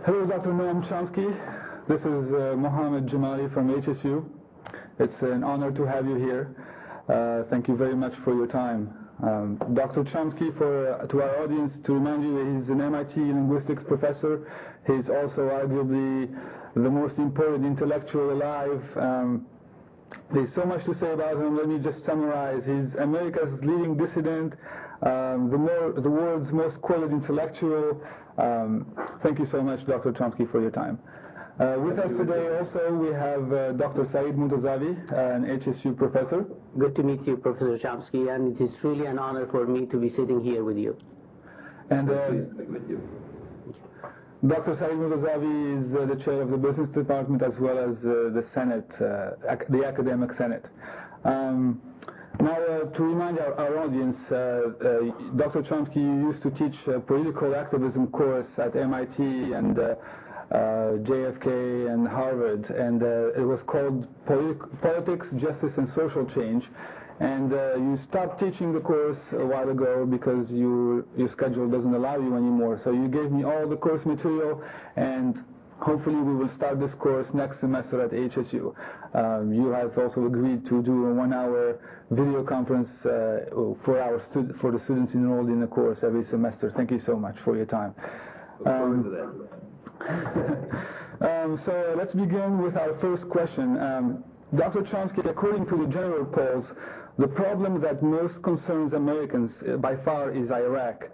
Hello, Dr. Noam Chomsky. This is Mohammed Jamali from HSU. It's an honor to have you here. Thank you very much for your time. Dr. Chomsky, to our audience, to remind you, he's an MIT linguistics professor. He's also arguably the most important intellectual alive. There's so much to say about him. Let me just summarize. He's America's leading dissident, the world's most quoted intellectual. Thank you so much, Dr. Chomsky, for your time. With us today also we have Dr. Saeed Mutazavi, an HSU professor. Good to meet you, Professor Chomsky, and it is truly an honor for me to be sitting here with you. And pleased to be with you. Dr. Saeed Mutazavi is the chair of the business department as well as the Senate, the academic Senate. Now, to remind our audience, Dr. Chomsky used to teach a political activism course at MIT and JFK and Harvard, and it was called Politics, Justice, and Social Change. And you stopped teaching the course a while ago because your schedule doesn't allow you anymore. So you gave me all the course material, and hopefully we will start this course next semester at HSU. You have also agreed to do a 1-hour video conference for the students enrolled in the course every semester. Thank you so much for your time. Look forward to that. So let's begin with our first question. Dr. Chomsky, according to the general polls, the problem that most concerns Americans by far is Iraq.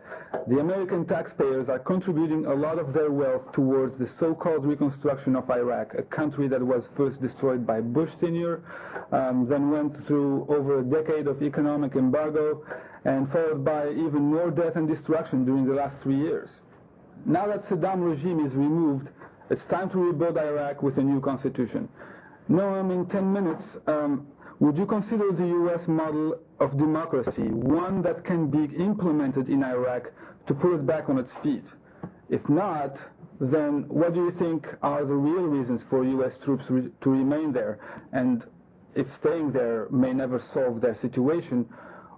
The American taxpayers are contributing a lot of their wealth towards the so-called reconstruction of Iraq, a country that was first destroyed by Bush Sr., then went through over a decade of economic embargo, and followed by even more death and destruction during the last 3 years. Now that Saddam regime is removed, it's time to rebuild Iraq with a new constitution. Noam, in 10 minutes, would you consider the U.S. model of democracy one that can be implemented in Iraq to put it back on its feet? If not, then what do you think are the real reasons for U.S. troops to remain there? And if staying there may never solve their situation,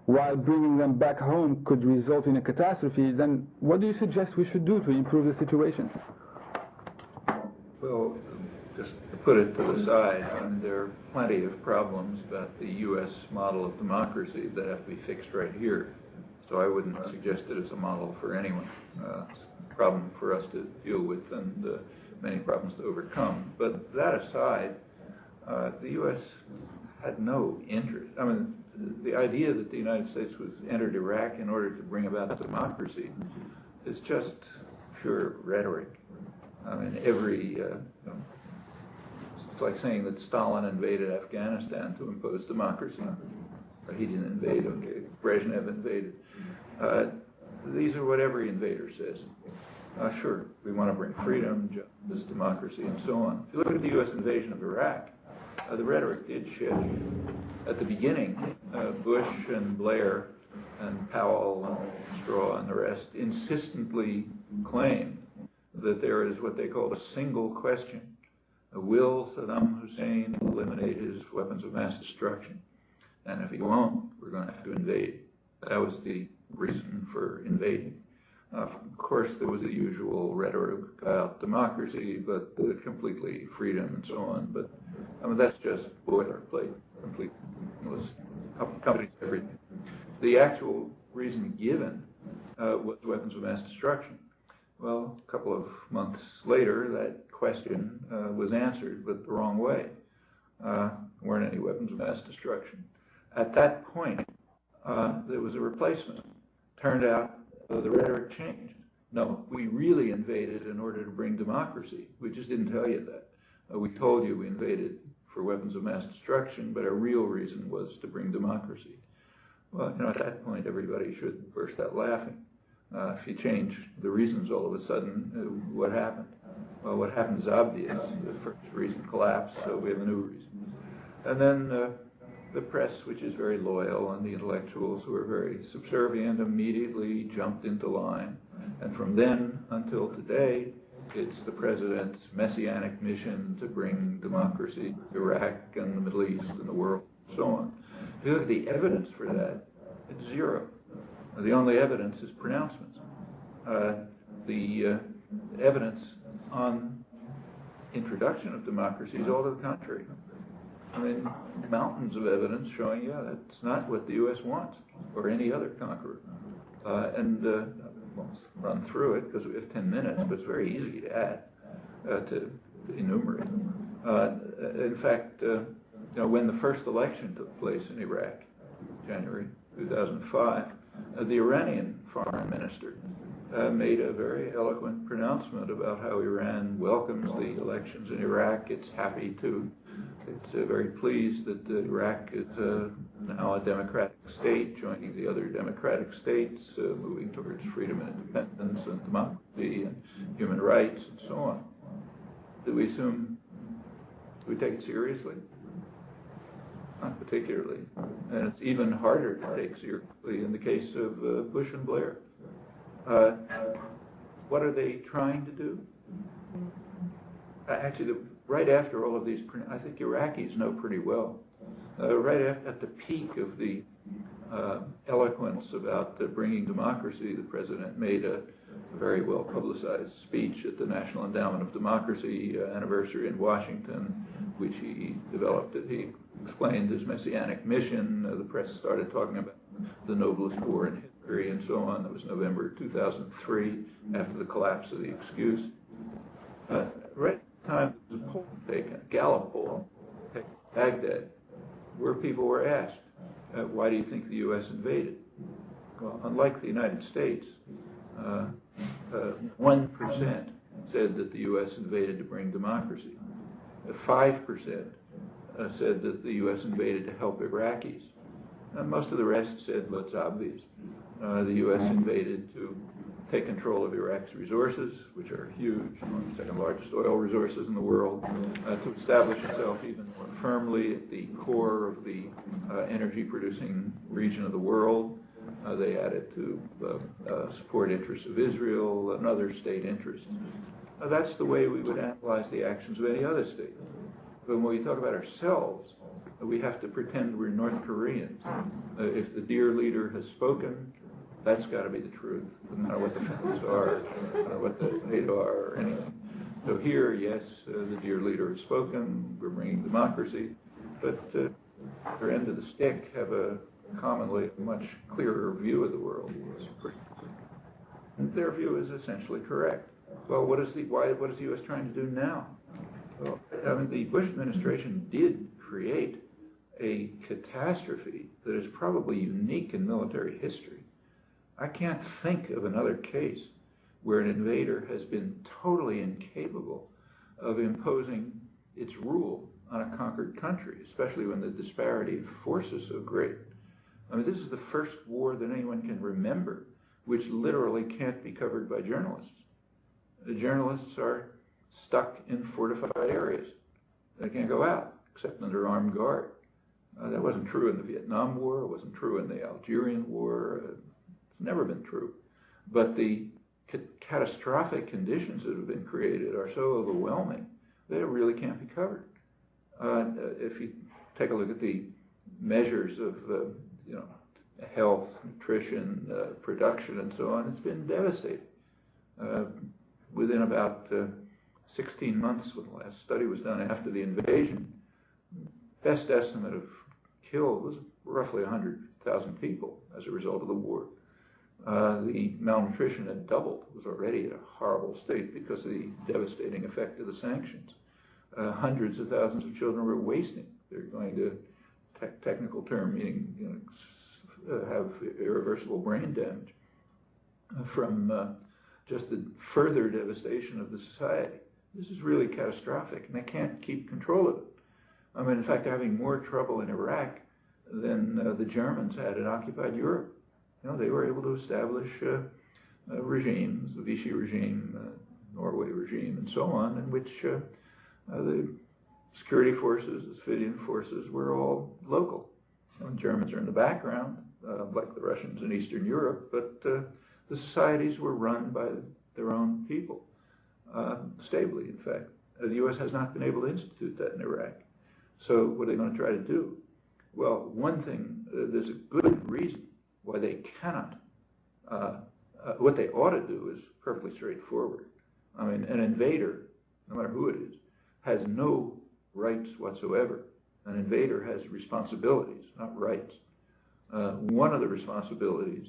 while bringing them back home could result in a catastrophe, then what do you suggest we should do to improve the situation? Well, just to put it to the side, there are plenty of problems about the U.S. model of democracy that have to be fixed right here. So I wouldn't suggest it as a model for anyone. It's a problem for us to deal with and many problems to overcome. But that aside, the U.S. had no interest. I mean, the idea that the United States was entered Iraq in order to bring about democracy is just pure rhetoric. I mean, it's like saying that Stalin invaded Afghanistan to impose democracy. He didn't invade, okay. Brezhnev invaded. These are what every invader says. Sure, we want to bring freedom, justice, democracy, and so on. If you look at the U.S. invasion of Iraq, the rhetoric did shift. At the beginning, Bush and Blair and Powell and Straw and the rest insistently claimed that there is what they called a single question. Will Saddam Hussein eliminate his weapons of mass destruction? And if he won't, we're going to have to invade. That was the reason for invading. Of course, there was the usual rhetoric about democracy, but completely freedom and so on. But I mean, that's just boilerplate, complete companies, everything. The actual reason given was weapons of mass destruction. Well, a couple of months later, that question was answered, but the wrong way. There weren't any weapons of mass destruction. At that point, there was a replacement. Turned out the rhetoric changed. No, we really invaded in order to bring democracy. We just didn't tell you that. We told you we invaded for weapons of mass destruction, but our real reason was to bring democracy. Well, at that point, everybody should burst out laughing. If you change the reasons all of a sudden, what happened? Well, what happened is obvious. The first reason collapsed, so we have a new reason. And then the press, which is very loyal, and the intellectuals who are very subservient, immediately jumped into line. And from then until today, it's the president's messianic mission to bring democracy to Iraq and the Middle East and the world, and so on. If you look at the evidence for that, it's zero. The only evidence is pronouncements. The evidence on introduction of democracy is all to the contrary. I mean, mountains of evidence showing, that's not what the U.S. wants, or any other conqueror. I won't run through it because we have 10 minutes, but it's very easy to add, to enumerate. In fact, when the first election took place in Iraq, January 2005, the Iranian foreign minister made a very eloquent pronouncement about how Iran welcomes the elections in Iraq. It's very pleased that Iraq is now a democratic state, joining the other democratic states, moving towards freedom and independence and democracy and human rights and so on. Do we take it seriously? Not particularly. And it's even harder to take seriously in the case of Bush and Blair. What are they trying to do? Actually, right after all of these, I think Iraqis know pretty well, right at the peak of the eloquence about bringing democracy, the president made a very well publicized speech at the National Endowment of Democracy anniversary in Washington, which he developed. He explained his messianic mission. The press started talking about the noblest war in history and so on. That was November 2003, after the collapse of the excuse. Right at the time there was a poll taken, a Gallup poll, taken in Baghdad, where people were asked, why do you think the U.S. invaded? Well, unlike the United States, 1% said that the U.S. invaded to bring democracy. 5% said that the U.S. invaded to help Iraqis. Most of the rest said, well, it's obvious. The U.S. invaded to take control of Iraq's resources, which are huge, one of the second largest oil resources in the world, to establish itself even more firmly at the core of the energy-producing region of the world. They added to support interests of Israel and other state interests. That's the way we would analyze the actions of any other state. But when we talk about ourselves, we have to pretend we're North Koreans. If the dear leader has spoken, that's got to be the truth, no matter what the facts are, no matter what the NATO are or anything. So here, yes, the dear leader has spoken, we're bringing democracy, but their end of the stick have commonly a much clearer view of the world. And their view is essentially correct. Well, what is the U.S. trying to do now? Well, I mean, the Bush administration did create a catastrophe that is probably unique in military history. I can't think of another case where an invader has been totally incapable of imposing its rule on a conquered country, especially when the disparity of force is so great. I mean, this is the first war that anyone can remember which literally can't be covered by journalists. The journalists are stuck in fortified areas. They can't go out except under armed guard. That wasn't true in the Vietnam War. It wasn't true in the Algerian War. It's never been true. But the catastrophic conditions that have been created are so overwhelming that it really can't be covered. If you take a look at the measures of health, nutrition, production, and so on, it's been devastating. Within about 16 months, when the last study was done after the invasion, best estimate of killed was roughly 100,000 people as a result of the war. The malnutrition had doubled. It was already in a horrible state because of the devastating effect of the sanctions. Hundreds of thousands of children were wasting. They're going to, technical term, meaning have irreversible brain damage from just the further devastation of the society. This is really catastrophic, and they can't keep control of it. I mean, in fact, they're having more trouble in Iraq than the Germans had in occupied Europe. They were able to establish regimes, the Vichy regime, Norway regime, and so on, in which the security forces, the civilian forces, were all local. The Germans are in the background, like the Russians in Eastern Europe, but the societies were run by their own people, stably, in fact. The U.S. has not been able to institute that in Iraq. So what are they going to try to do? Well, one thing, there's a good reason why they cannot. What they ought to do is perfectly straightforward. I mean, an invader, no matter who it is, has no rights whatsoever. An invader has responsibilities, not rights. One of the responsibilities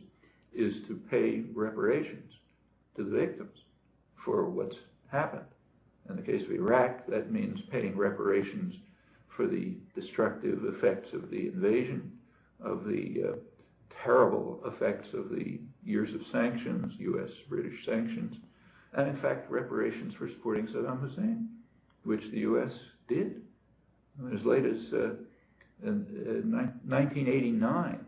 is to pay reparations to the victims for what's happened. In the case of Iraq, that means paying reparations for the destructive effects of the invasion, of the terrible effects of the years of sanctions, U.S.-British sanctions, and in fact reparations for supporting Saddam Hussein, which the U.S. did. As late as in 1989,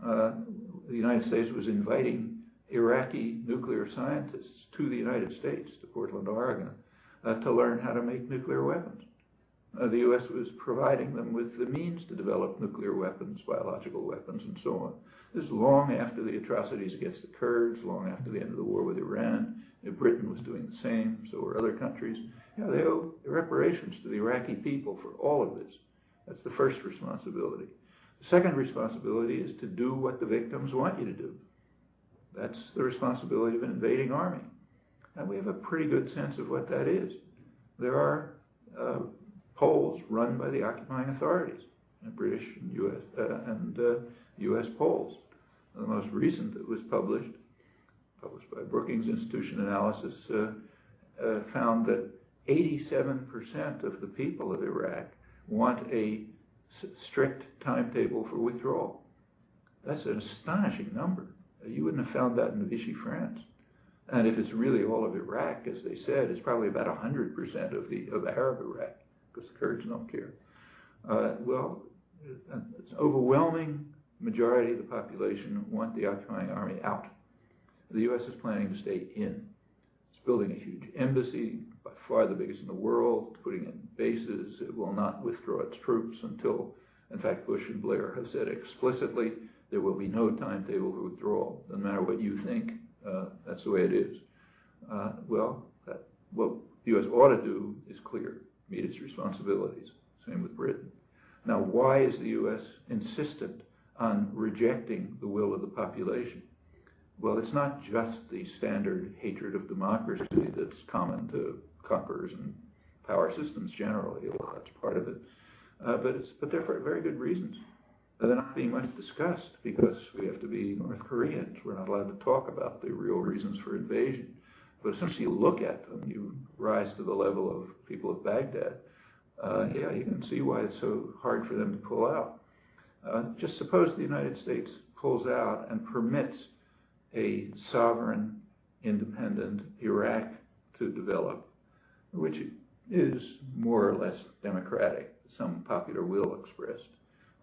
the United States was inviting Iraqi nuclear scientists to the United States, to Portland, Oregon, to learn how to make nuclear weapons. The U.S. was providing them with the means to develop nuclear weapons, biological weapons, and so on. This is long after the atrocities against the Kurds, long after the end of the war with Iran. Britain was doing the same, so were other countries. You know, they owe reparations to the Iraqi people for all of this. That's the first responsibility. The second responsibility is to do what the victims want you to do. That's the responsibility of an invading army. And we have a pretty good sense of what that is. There are polls run by the occupying authorities, British and U.S. polls. The most recent that was published by Brookings Institution Analysis, found that 87% of the people of Iraq want a strict timetable for withdrawal. That's an astonishing number. You wouldn't have found that in Vichy France. And if it's really all of Iraq, as they said, it's probably about 100% of Arab Iraq, because the Kurds don't care. Well, it's an overwhelming majority of the population want the occupying army out. The U.S. is planning to stay in. It's building a huge embassy, by far the biggest in the world, putting in bases. It will not withdraw its troops until, in fact, Bush and Blair have said explicitly there will be no timetable for withdrawal. Doesn't matter what you think, that's the way it is. What the U.S. ought to do is clear, meet its responsibilities. Same with Britain. Now, why is the U.S. insistent on rejecting the will of the population? Well, it's not just the standard hatred of democracy that's common to conquerors and power systems generally. Well, that's part of it. But they're for very good reasons. They're not being much discussed because we have to be North Koreans. We're not allowed to talk about the real reasons for invasion. But as soon as you look at them, you rise to the level of people of Baghdad. You can see why it's so hard for them to pull out. Just suppose the United States pulls out and permits a sovereign, independent Iraq to develop, which is more or less democratic, some popular will expressed.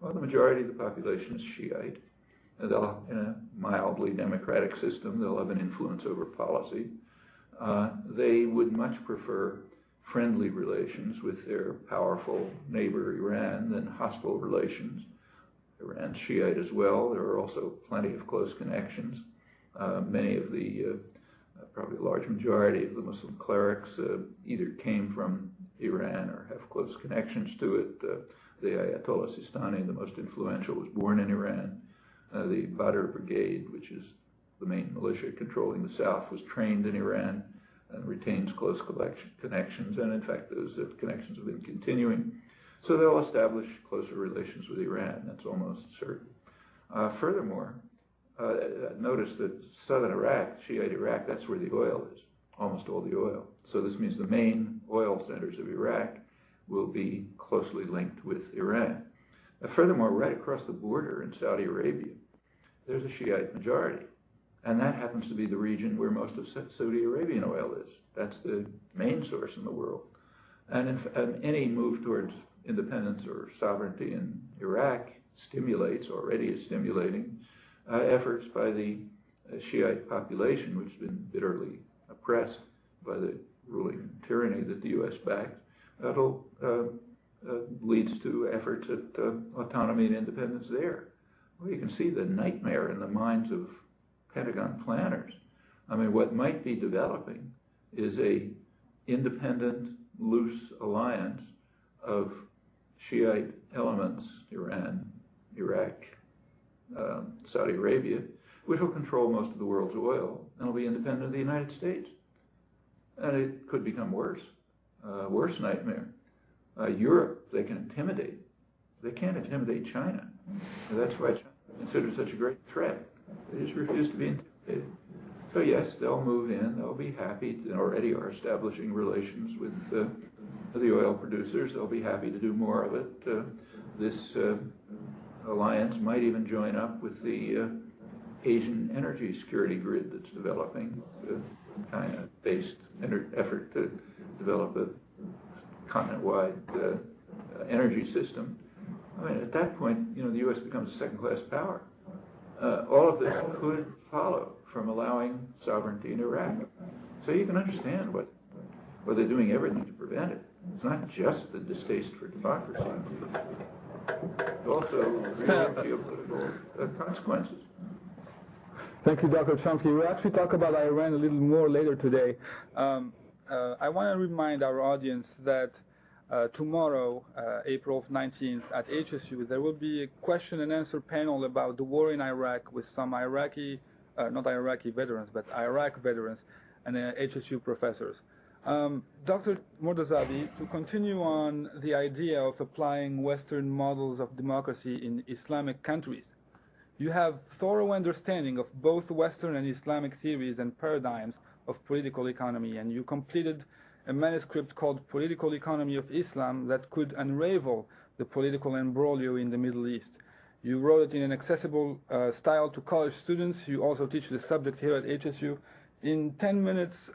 Well, the majority of the population is Shiite. They'll, in a mildly democratic system, they'll have an influence over policy. They would much prefer friendly relations with their powerful neighbor Iran than hostile relations. Iran's Shiite as well. There are also plenty of close connections. Many of the, probably a large majority of the Muslim clerics either came from Iran or have close connections to it. The Ayatollah Sistani, the most influential, was born in Iran. The Badr Brigade, which is the main militia controlling the south, was trained in Iran and retains close connections. And in fact, those connections have been continuing. So they'll establish closer relations with Iran. That's almost certain. Furthermore, notice that southern Iraq, Shiite Iraq, that's where the oil is, almost all the oil. So this means the main oil centers of Iraq will be closely linked with Iran. Furthermore, right across the border in Saudi Arabia, there's a Shiite majority. And that happens to be the region where most of Saudi Arabian oil is. That's the main source in the world. And any move towards independence or sovereignty in Iraq already is stimulating efforts by the Shiite population, which has been bitterly oppressed by the ruling tyranny that the U.S. backed. That'll leads to efforts at autonomy and independence there. Well, you can see the nightmare in the minds of Pentagon planners. I mean, what might be developing is a independent, loose alliance of Shiite elements, Iran, Iraq, Saudi Arabia, which will control most of the world's oil and will be independent of the United States. And it could become worse, worse nightmare. Europe, they can intimidate. They can't intimidate China. And that's why China is considered such a great threat. They just refuse to be intimidated. So yes, they'll move in. They'll be happy. They already are establishing relations with the oil producers. They'll be happy to do more of it. This alliance might even join up with the Asian energy security grid that's developing, China-based effort to develop a continent-wide energy system. I mean, at that point, the U.S. becomes a second-class power. All of this could follow from allowing sovereignty in Iraq. So you can understand what they're doing everything to prevent it. It's not just the distaste for democracy. It's also real geopolitical consequences. Thank you, Dr. Chomsky. We'll actually talk about Iran a little more later today. I want to remind our audience that tomorrow, April 19th, at HSU, there will be a question and answer panel about the war in Iraq with some not Iraqi veterans, but Iraq veterans and HSU professors. Dr. Mortazavi, to continue on the idea of applying Western models of democracy in Islamic countries, you have thorough understanding of both Western and Islamic theories and paradigms of political economy, and you completed a manuscript called Political Economy of Islam that could unravel the political imbroglio in the Middle East. You wrote it in an accessible style to college students. You also teach the subject here at HSU. In 10 minutes,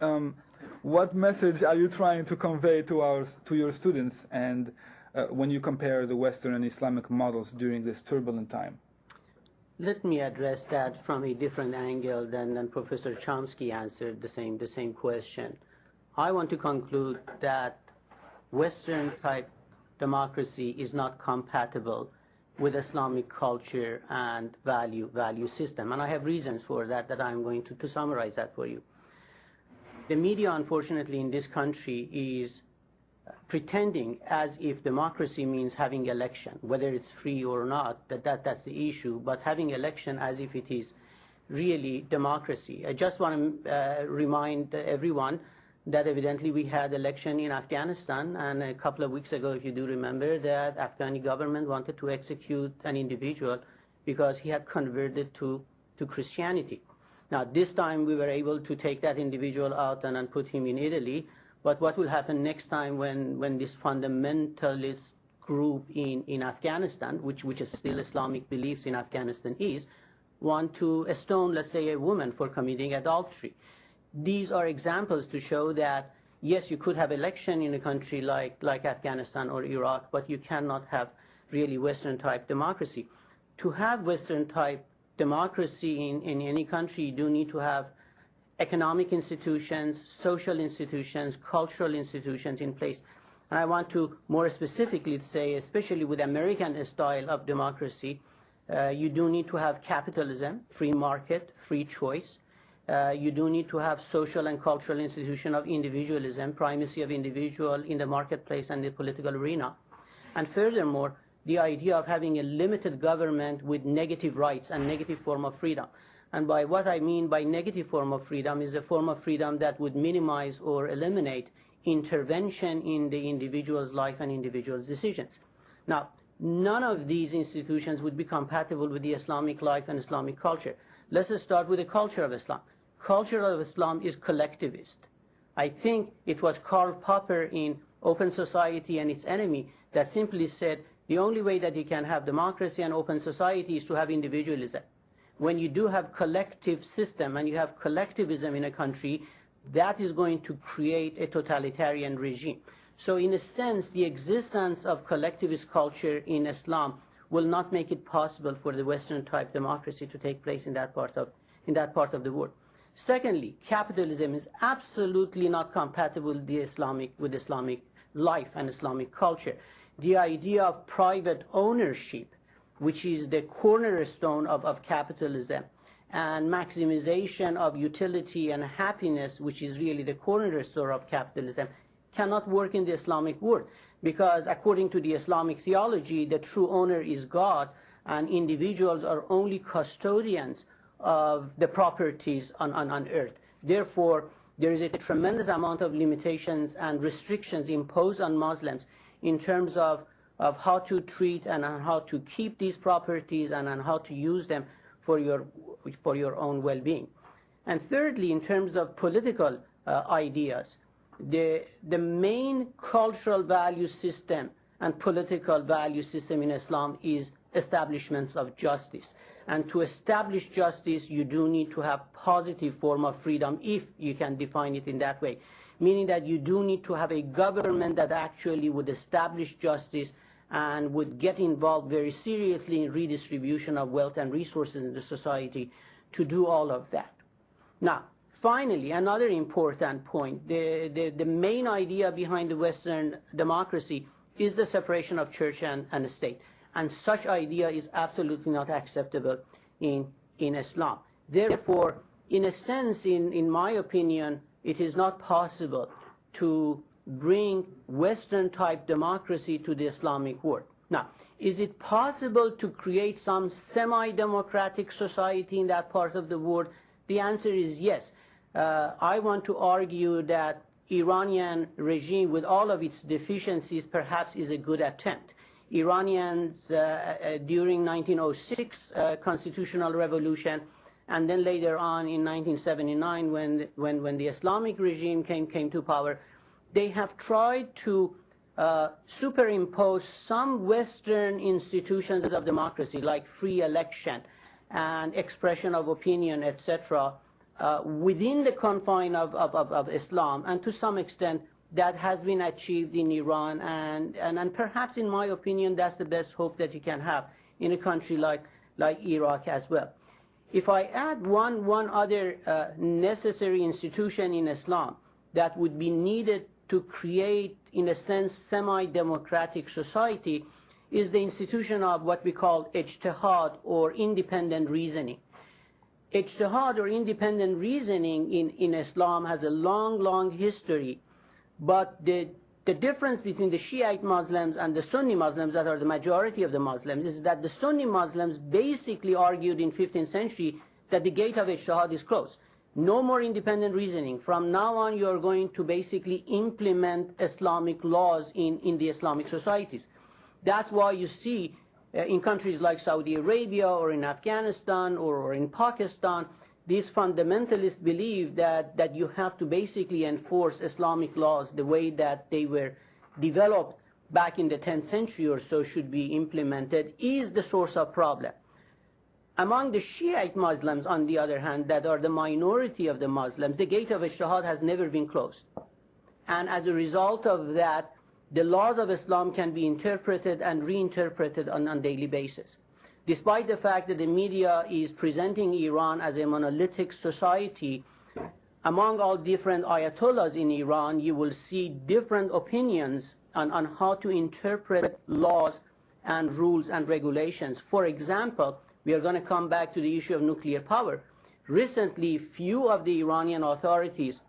what message are you trying to convey to your students, and when you compare the Western and Islamic models during this turbulent time? Let me address that from a different angle than Professor Chomsky answered the same question. I want to conclude that Western-type democracy is not compatible with Islamic culture and value system. And I have reasons for that I'm going to summarize that for you. The media, unfortunately, in this country is pretending as if democracy means having election, whether it's free or not, that's the issue, but having election as if it is really democracy. I just want to remind everyone that evidently we had election in Afghanistan, and a couple of weeks ago, if you do remember, that Afghani government wanted to execute an individual because he had converted to Christianity. Now, this time we were able to take that individual out and put him in Italy, but what will happen next time when this fundamentalist group in Afghanistan, which is still Islamic beliefs in Afghanistan want to stone, let's say, a woman for committing adultery? These are examples to show that, yes, you could have election in a country like Afghanistan or Iraq, but you cannot have really Western-type democracy. To have Western-type democracy in any country, you do need to have economic institutions, social institutions, cultural institutions in place. And I want to more specifically say, especially with American style of democracy, you do need to have capitalism, free market, free choice. You do need to have social and cultural institution of individualism, primacy of individual in the marketplace and the political arena. And furthermore, the idea of having a limited government with negative rights and negative form of freedom. And by what I mean by negative form of freedom is a form of freedom that would minimize or eliminate intervention in the individual's life and individual's decisions. Now, none of these institutions would be compatible with the Islamic life and Islamic culture. Let's start with the culture of Islam. Culture of Islam is collectivist. I think it was Karl Popper in Open Society and Its Enemy that simply said the only way that you can have democracy and open society is to have individualism. When you do have collective system and you have collectivism in a country, that is going to create a totalitarian regime. So in a sense, the existence of collectivist culture in Islam will not make it possible for the Western-type democracy to take place in that part of the world. Secondly, capitalism is absolutely not compatible with Islamic life and Islamic culture. The idea of private ownership, which is the cornerstone of capitalism, and maximization of utility and happiness, which is really the cornerstone of capitalism, cannot work in the Islamic world. Because according to the Islamic theology, the true owner is God, and individuals are only custodians of the properties on earth. Therefore, there is a tremendous amount of limitations and restrictions imposed on Muslims in terms of how to treat and how to keep these properties and on how to use them for your own well-being. And thirdly, in terms of political ideas, the main cultural value system and political value system in Islam is establishments of justice. And to establish justice, you do need to have positive form of freedom, if you can define it in that way, meaning that you do need to have a government that actually would establish justice and would get involved very seriously in redistribution of wealth and resources in the society to do all of that. Now, finally, another important point, the main idea behind the Western democracy is the separation of church and state. And such idea is absolutely not acceptable in Islam. Therefore, in a sense, in my opinion, it is not possible to bring Western-type democracy to the Islamic world. Now, is it possible to create some semi-democratic society in that part of the world? The answer is yes. I want to argue that Iranian regime, with all of its deficiencies, perhaps is a good attempt. Iranians during 1906 constitutional revolution, and then later on in 1979 when the Islamic regime came to power, they have tried to superimpose some Western institutions of democracy like free election and expression of opinion, etc., within the confine of Islam, and to some extent that has been achieved in Iran, and perhaps, in my opinion, that's the best hope that you can have in a country like Iraq as well. If I add one other necessary institution in Islam that would be needed to create, in a sense, semi-democratic society, is the institution of what we call ijtihad, or independent reasoning. Ijtihad, or independent reasoning, in Islam has a long history. But the difference between the Shiite Muslims and the Sunni Muslims, that are the majority of the Muslims, is that the Sunni Muslims basically argued in 15th century that the gate of ijtihad is closed. No more independent reasoning. From now on, you are going to basically implement Islamic laws in the Islamic societies. That's why you see in countries like Saudi Arabia or in Afghanistan or in Pakistan, these fundamentalists believe that you have to basically enforce Islamic laws the way that they were developed back in the 10th century or so should be implemented, is the source of problem. Among the Shiite Muslims, on the other hand, that are the minority of the Muslims, the gate of ijtihad has never been closed. And as a result of that, the laws of Islam can be interpreted and reinterpreted on a daily basis. Despite the fact that the media is presenting Iran as a monolithic society, among all different ayatollahs in Iran, you will see different opinions on how to interpret laws and rules and regulations. For example, we are going to come back to the issue of nuclear power. Recently, few of the Iranian authorities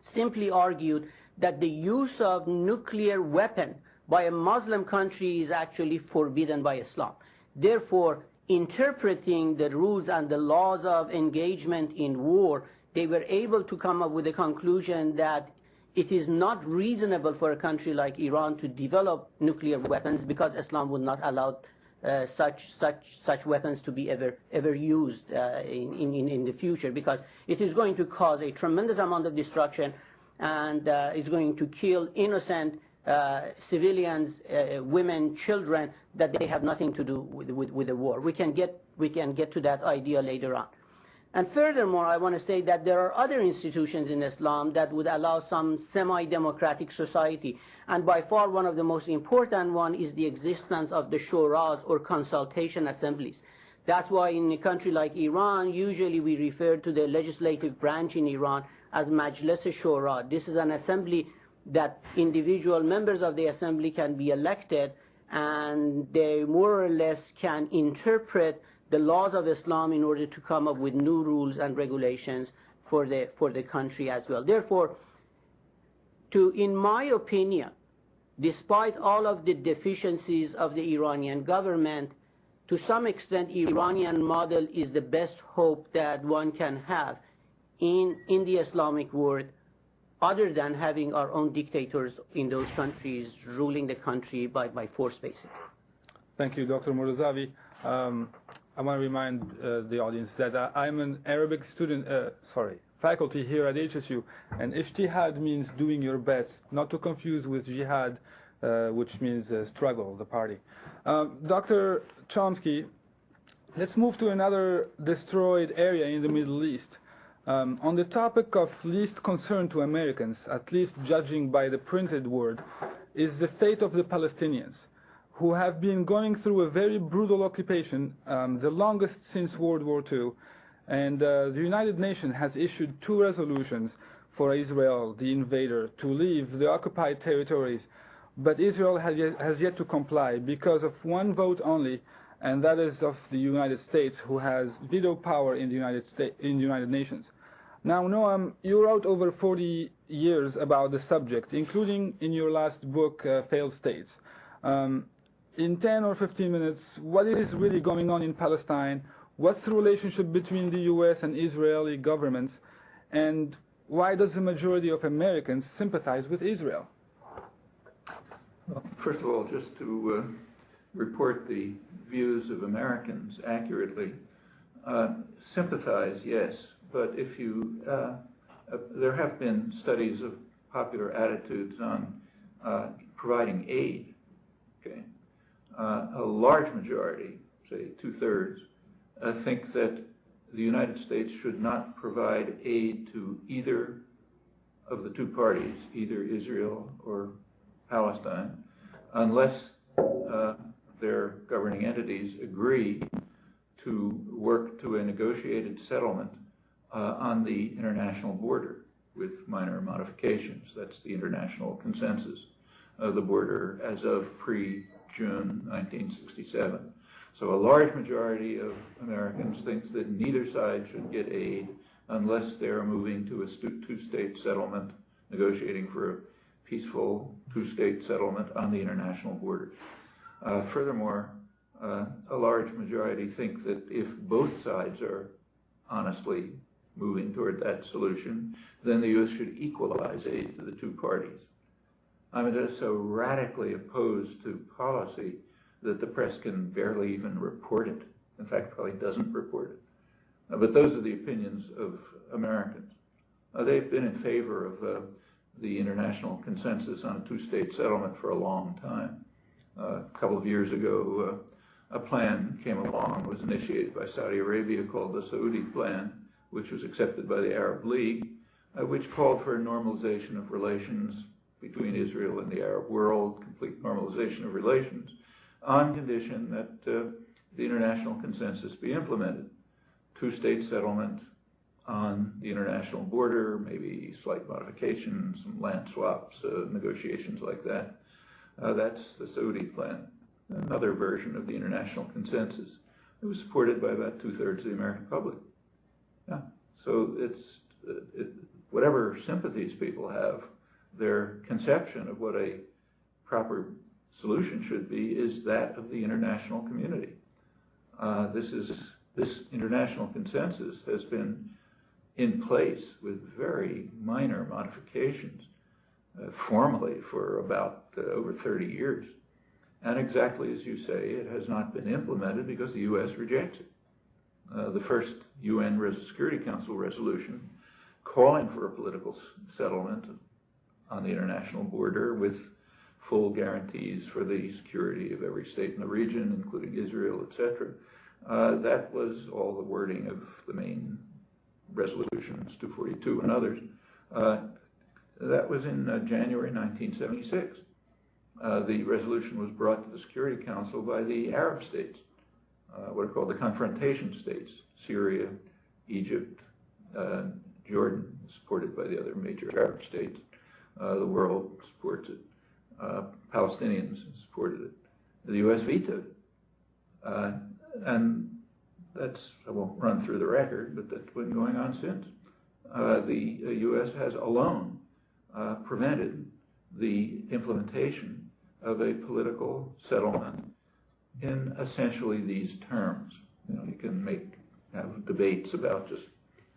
simply argued that the use of nuclear weapon by a Muslim country is actually forbidden by Islam. Therefore, interpreting the rules and the laws of engagement in war, they were able to come up with a conclusion that it is not reasonable for a country like Iran to develop nuclear weapons because Islam would not allow such weapons to be ever used in the future, because it is going to cause a tremendous amount of destruction and is going to kill innocent civilians, women, children, that they have nothing to do with the war. We can get to that idea later on. And furthermore, I want to say that there are other institutions in Islam that would allow some semi-democratic society. And by far one of the most important one is the existence of the shuras, or consultation assemblies. That's why in a country like Iran, usually we refer to the legislative branch in Iran as Majlis Shura. This is an assembly that individual members of the assembly can be elected, and they more or less can interpret the laws of Islam in order to come up with new rules and regulations for the country as well. Therefore, in my opinion, despite all of the deficiencies of the Iranian government, to some extent, Iranian model is the best hope that one can have in the Islamic world, other than having our own dictators in those countries ruling the country by force, basically. Thank you, Dr. Mortazavi. I want to remind the audience that I'm an Arabic faculty here at HSU, and ijtihad means doing your best, not to confuse with jihad, which means struggle, the party. Dr. Chomsky, let's move to another destroyed area in the Middle East. On the topic of least concern to Americans, at least judging by the printed word, is the fate of the Palestinians, who have been going through a very brutal occupation, the longest since World War II. And the United Nations has issued 2 resolutions for Israel, the invader, to leave the occupied territories. But Israel has yet to comply because of 1 vote only, and that is of the United States, who has veto power in the United Nations. Now, Noam, you wrote over 40 years about the subject, including in your last book, Failed States. In 10 or 15 minutes, what is really going on in Palestine? What's the relationship between the US and Israeli governments? And why does the majority of Americans sympathize with Israel? Well, first of all, just to report the views of Americans accurately, sympathize, yes, but if you, there have been studies of popular attitudes on providing aid, okay? A large majority, say 2/3, think that the United States should not provide aid to either of the 2 parties, either Israel or Palestine, unless their governing entities agree to work to a negotiated settlement on the international border with minor modifications. That's the international consensus of the border as of pre-June 1967. So a large majority of Americans thinks that neither side should get aid unless they're moving to a 2-state settlement, negotiating for a peaceful 2-state settlement on the international border. Furthermore, a large majority think that if both sides are honestly moving toward that solution, then the U.S. should equalize aid to the 2 parties. I mean, it is so radically opposed to policy that the press can barely even report it. In fact, probably doesn't report it. But those are the opinions of Americans. They've been in favor of the international consensus on a 2-state settlement for a long time. A couple of years ago, a plan came along, was initiated by Saudi Arabia, called the Saudi Plan, which was accepted by the Arab League, which called for a normalization of relations between Israel and the Arab world, complete normalization of relations, on condition that the international consensus be implemented. 2-state settlement on the international border, maybe slight modifications, some land swaps, negotiations like that. That's the Saudi plan, another version of the international consensus. It was supported by about 2/3 of the American public. Yeah. So it's whatever sympathies people have, their conception of what a proper solution should be is that of the international community. This international consensus has been in place with very minor modifications formally for about over 30 years. And exactly as you say, it has not been implemented because the U.S. rejects it. The first UN Security Council resolution calling for a political settlement on the international border with full guarantees for the security of every state in the region, including Israel, etc. That was all the wording of the main resolutions, 242 and others. That was in January 1976. The resolution was brought to the Security Council by the Arab states, what are called the confrontation states, Syria, Egypt, Jordan, supported by the other major Arab states. The world supports it. Palestinians supported it. The U.S. vetoed it. And that's, I won't run through the record, but that's been going on since. The U.S. has alone prevented the implementation of a political settlement in essentially these terms. You know, you can have debates about just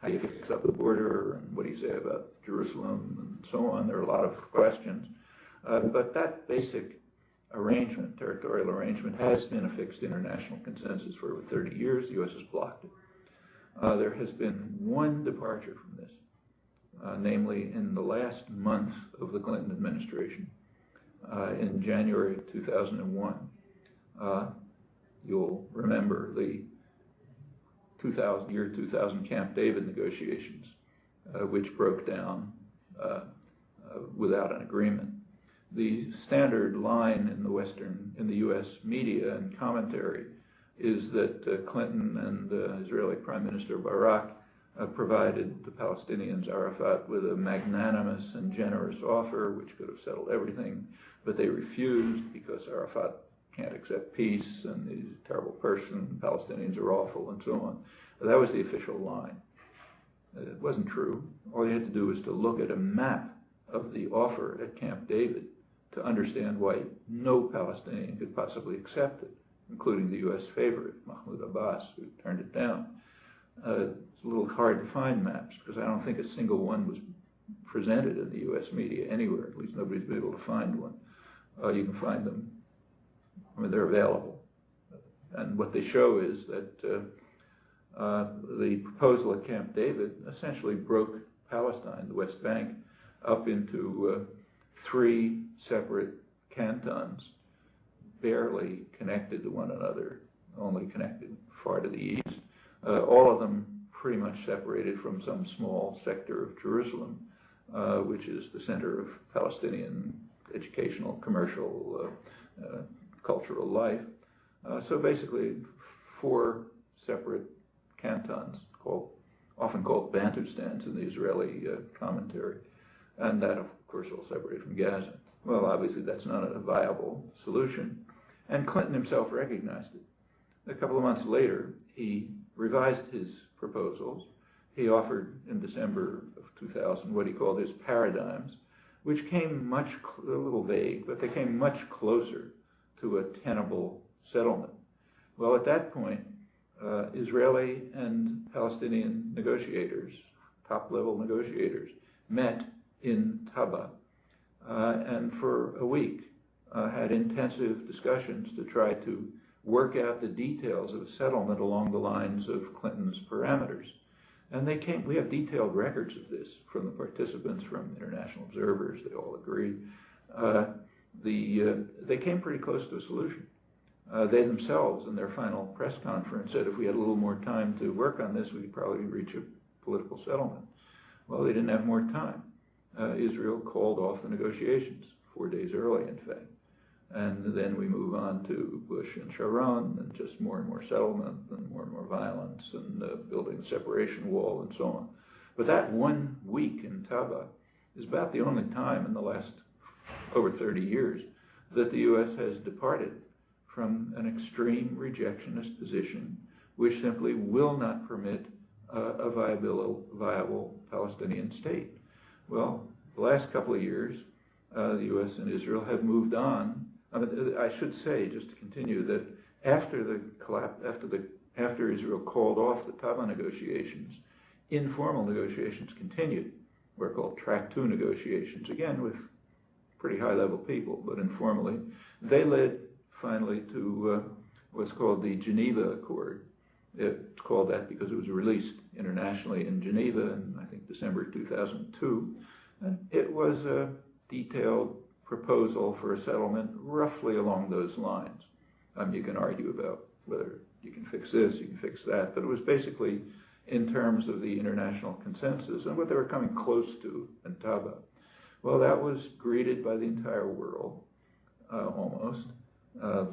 how do you fix up the border, and what do you say about Jerusalem, and so on. There are a lot of questions. But that basic arrangement, territorial arrangement, has been a fixed international consensus for over 30 years. The U.S. has blocked it. There has been one departure from this, namely in the last month of the Clinton administration, in January 2001. You'll remember the 2000 Camp David negotiations, which broke down without an agreement. The standard line in the U.S. media and commentary is that Clinton and Israeli Prime Minister Barak provided the Palestinians, Arafat, with a magnanimous and generous offer which could have settled everything, but they refused because Arafat can't accept peace and he's a terrible person, Palestinians are awful, and so on. That was the official line. It wasn't true. All you had to do was to look at a map of the offer at Camp David to understand why no Palestinian could possibly accept it, including the U.S. favorite, Mahmoud Abbas, who turned it down. It's a little hard to find maps because I don't think a single one was presented in the U.S. media anywhere. At least nobody's been able to find one. You can find them. I mean, they're available. And what they show is that the proposal at Camp David essentially broke Palestine, the West Bank, up into 3 separate cantons, barely connected to one another, only connected far to the east. All of them pretty much separated from some small sector of Jerusalem, which is the center of Palestinian educational, commercial, cultural life. So basically 4 separate cantons, often called Bantustans in the Israeli commentary, and that of course all separated from Gaza. Well, obviously that's not a viable solution, and Clinton himself recognized it. A couple of months later, he revised his proposals. He offered in December of 2000 what he called his paradigms, which came a little vague, but they came much closer to a tenable settlement. Well, at that point, Israeli and Palestinian negotiators, top-level negotiators, met in Taba and for a week had intensive discussions to try to work out the details of a settlement along the lines of Clinton's parameters. And we have detailed records of this from the participants, from international observers. They all agreed. They came pretty close to a solution. They themselves, in their final press conference, said if we had a little more time to work on this, we could probably reach a political settlement. Well, they didn't have more time. Israel called off the negotiations 4 days early, in fact. And then we move on to Bush and Sharon, and just more and more settlement, and more violence, and building the separation wall, and so on. But that 1 week in Taba is about the only time in the last over 30 years that the U.S. has departed from an extreme rejectionist position, which simply will not permit a viable Palestinian state. Well, the last couple of years, the U.S. and Israel have moved on. I should say, just to continue, that after Israel called off the Taba negotiations, informal negotiations continued. Were called Track 2 negotiations, again with pretty high-level people, but informally. They led finally to what's called the Geneva Accord. It's called that because it was released internationally in Geneva in, I think, December 2002. And it was a detailed proposal for a settlement roughly along those lines. You can argue about whether you can fix this, you can fix that, but it was basically in terms of the international consensus and what they were coming close to in Taba. Well, that was greeted by the entire world, almost.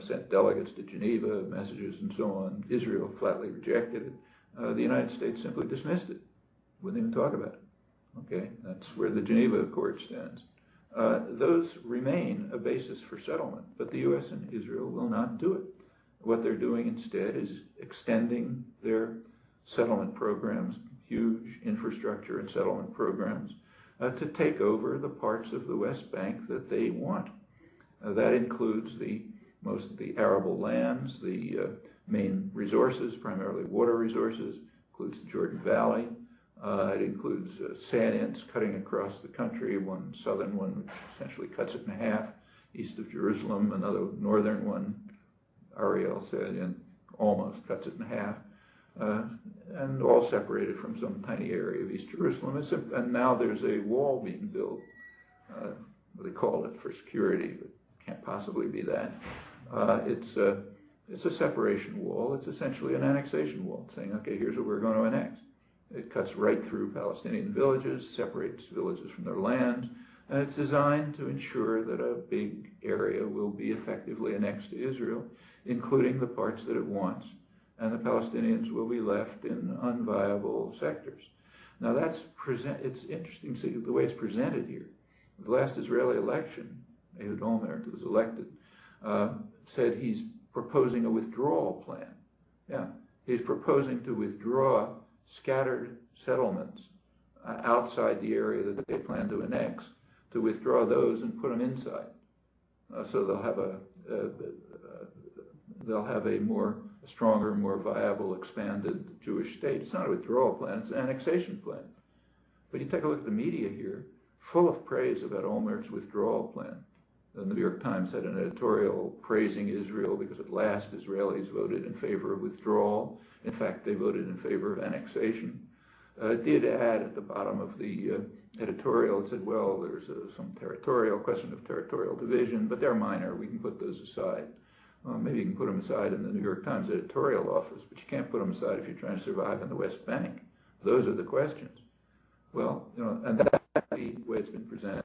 Sent delegates to Geneva, messages and so on. Israel flatly rejected it. The United States simply dismissed it. Wouldn't even talk about it. Okay, that's where the Geneva Accord stands. Those remain a basis for settlement, but the U.S. and Israel will not do it. What they're doing instead is extending their settlement programs, huge infrastructure and settlement programs, to take over the parts of the West Bank that they want. That includes most of the arable lands, the main resources, primarily water resources, includes the Jordan Valley, It includes salients cutting across the country, one southern one which essentially cuts it in half east of Jerusalem, another northern one, Ariel salient, almost cuts it in half, and all separated from some tiny area of East Jerusalem. And now there's a wall being built. They call it for security, but can't possibly be that. It's a separation wall. It's essentially an annexation wall, saying, okay, here's what we're going to annex. It cuts right through Palestinian villages, separates villages from their land, and it's designed to ensure that a big area will be effectively annexed to Israel, including the parts that it wants, and the Palestinians will be left in unviable sectors. Now it's interesting to see the way it's presented here. The last Israeli election, Ehud Olmert was elected, said he's proposing a withdrawal plan. Yeah, he's proposing to withdraw scattered settlements outside the area that they plan to annex, to withdraw those and put them inside. So they'll have a stronger, more viable, expanded Jewish state. It's not a withdrawal plan; it's an annexation plan. But you take a look at the media here, full of praise about Olmert's withdrawal plan. The New York Times had an editorial praising Israel because at last Israelis voted in favor of withdrawal. In fact, they voted in favor of annexation. It did add at the bottom of the editorial, it said, well, there's some question of territorial division, but they're minor. We can put those aside. Well, maybe you can put them aside in the New York Times editorial office, but you can't put them aside if you're trying to survive in the West Bank. Those are the questions. Well, and that's the way it's been presented.